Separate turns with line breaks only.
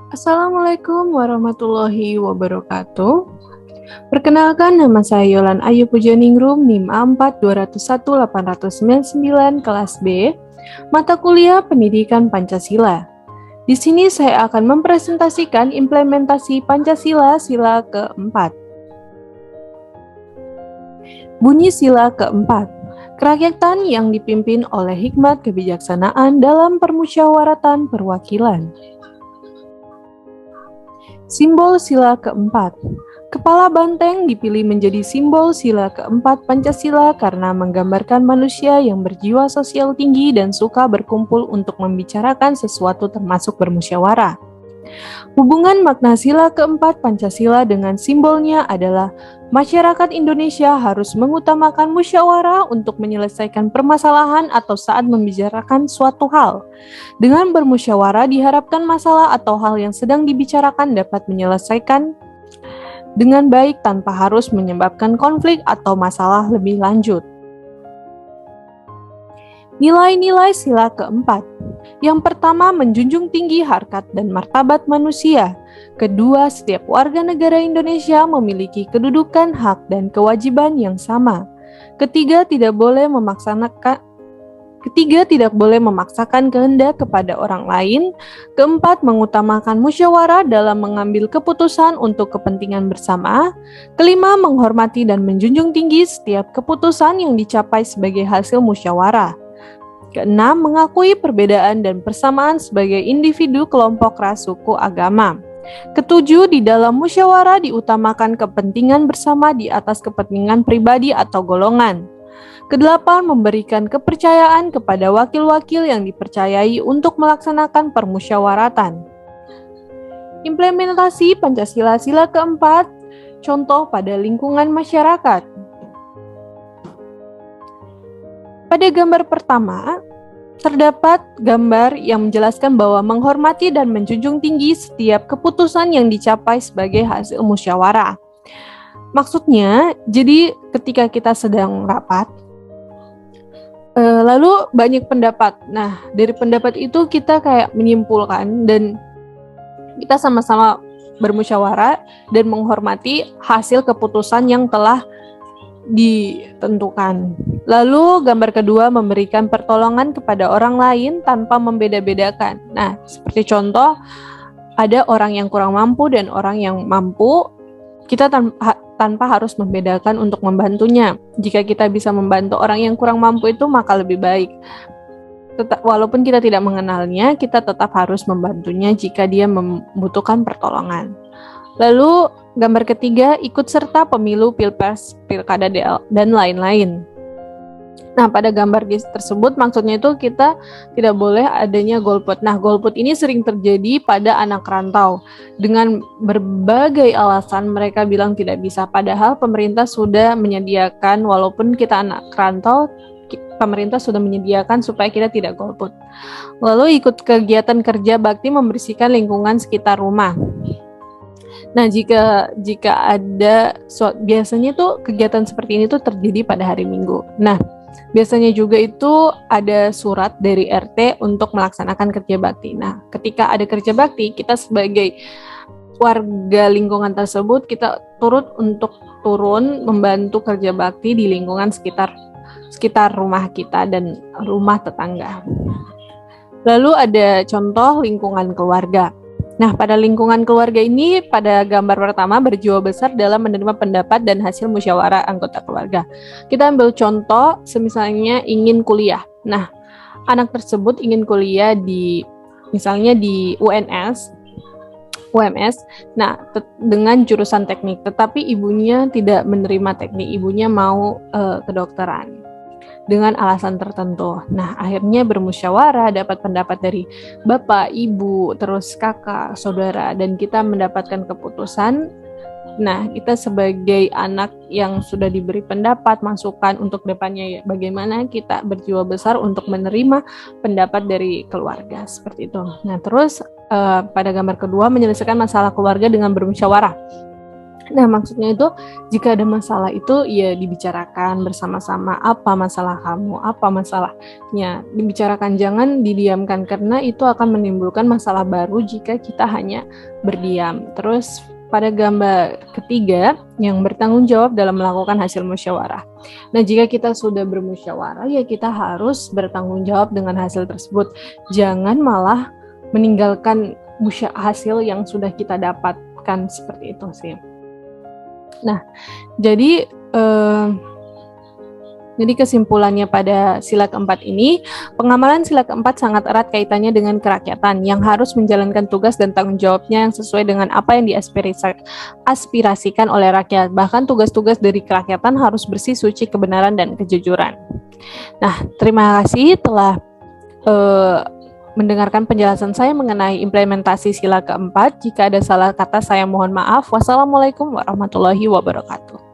Assalamualaikum warahmatullahi wabarakatuh. Perkenalkan, nama saya Yolan Ayu Pujaningrum, NIM A4201899 kelas B, mata kuliah Pendidikan Pancasila. Di sini saya akan mempresentasikan implementasi Pancasila sila keempat. Bunyi sila keempat. Kerakyatan yang dipimpin oleh hikmat kebijaksanaan dalam permusyawaratan perwakilan. Simbol sila keempat. Kepala banteng dipilih menjadi simbol sila keempat Pancasila karena menggambarkan manusia yang berjiwa sosial tinggi dan suka berkumpul untuk membicarakan sesuatu termasuk bermusyawarah. Hubungan makna sila keempat Pancasila dengan simbolnya adalah masyarakat Indonesia harus mengutamakan musyawarah untuk menyelesaikan permasalahan atau saat membicarakan suatu hal. Dengan bermusyawarah diharapkan masalah atau hal yang sedang dibicarakan dapat menyelesaikan dengan baik tanpa harus menyebabkan konflik atau masalah lebih lanjut. Nilai-nilai sila keempat. Yang pertama, menjunjung tinggi harkat dan martabat manusia. Kedua, setiap warga negara Indonesia memiliki kedudukan, hak, dan kewajiban yang sama. Ketiga, tidak boleh memaksakan kehendak kepada orang lain. Keempat, mengutamakan musyawarah dalam mengambil keputusan untuk kepentingan bersama. Kelima, menghormati dan menjunjung tinggi setiap keputusan yang dicapai sebagai hasil musyawarah. Keenam, mengakui perbedaan dan persamaan sebagai individu, kelompok, ras, suku, agama. Ketujuh, di dalam musyawarah diutamakan kepentingan bersama di atas kepentingan pribadi atau golongan. Kedelapan, memberikan kepercayaan kepada wakil-wakil yang dipercayai untuk melaksanakan permusyawaratan. Implementasi Pancasila sila keempat, contoh pada lingkungan masyarakat. Pada gambar pertama, terdapat gambar yang menjelaskan bahwa menghormati dan menjunjung tinggi setiap keputusan yang dicapai sebagai hasil musyawarah. Maksudnya, jadi ketika kita sedang rapat, lalu banyak pendapat. Nah, dari pendapat itu kita kayak menyimpulkan dan kita sama-sama bermusyawarah dan menghormati hasil keputusan yang telah ditentukan. Lalu gambar kedua, memberikan pertolongan kepada orang lain tanpa membeda-bedakan. Nah, seperti contoh, ada orang yang kurang mampu dan orang yang mampu, kita tanpa harus membedakan untuk membantunya. Jika kita bisa membantu orang yang kurang mampu itu, maka lebih baik. Walaupun kita tidak mengenalnya, kita tetap harus membantunya jika dia membutuhkan pertolongan. Lalu gambar ketiga, ikut serta pemilu, pilpres, pilkada, dan lain-lain. Nah, pada gambar tersebut maksudnya itu kita tidak boleh adanya golput. Nah, golput ini sering terjadi pada anak rantau. Dengan berbagai alasan mereka bilang tidak bisa, padahal pemerintah sudah menyediakan, walaupun kita anak rantau, pemerintah sudah menyediakan supaya kita tidak golput. Lalu ikut kegiatan kerja bakti membersihkan lingkungan sekitar rumah. Nah, jika ada biasanya tuh kegiatan seperti ini tuh terjadi pada hari Minggu. Nah, biasanya juga itu ada surat dari RT untuk melaksanakan kerja bakti. Nah, ketika ada kerja bakti, kita sebagai warga lingkungan tersebut kita turun membantu kerja bakti di lingkungan sekitar rumah kita dan rumah tetangga. Lalu ada contoh lingkungan keluarga. Nah, pada lingkungan keluarga ini, pada gambar pertama berjiwa besar dalam menerima pendapat dan hasil musyawarah anggota keluarga. Kita ambil contoh, misalnya ingin kuliah. Nah, anak tersebut ingin kuliah misalnya di UMS. Nah, dengan jurusan teknik, tetapi ibunya tidak menerima teknik, ibunya mau kedokteran dengan alasan tertentu. Nah, akhirnya bermusyawarah, dapat pendapat dari bapak, ibu, terus kakak, saudara, dan kita mendapatkan keputusan. Nah, kita sebagai anak yang sudah diberi pendapat, masukan untuk depannya, bagaimana kita berjiwa besar untuk menerima pendapat dari keluarga, seperti itu. Nah, terus pada gambar kedua, menyelesaikan masalah keluarga dengan bermusyawarah. Nah, maksudnya itu jika ada masalah itu ya dibicarakan bersama-sama, apa masalah kamu, apa masalahnya. Dibicarakan, jangan didiamkan karena itu akan menimbulkan masalah baru jika kita hanya berdiam. Terus pada gambar ketiga yang bertanggung jawab dalam melakukan hasil musyawarah. Nah, jika kita sudah bermusyawarah ya kita harus bertanggung jawab dengan hasil tersebut. Jangan malah meninggalkan hasil yang sudah kita dapatkan, seperti itu sih. Nah, jadi kesimpulannya pada sila keempat ini, pengamalan sila keempat sangat erat kaitannya dengan kerakyatan yang harus menjalankan tugas dan tanggung jawabnya yang sesuai dengan apa yang diaspirasikan oleh rakyat. Bahkan tugas-tugas dari kerakyatan harus bersih, suci, kebenaran, dan kejujuran. Nah, terima kasih telah mendengarkan penjelasan saya mengenai implementasi sila keempat. Jika ada salah kata, saya mohon maaf. Wassalamualaikum warahmatullahi wabarakatuh.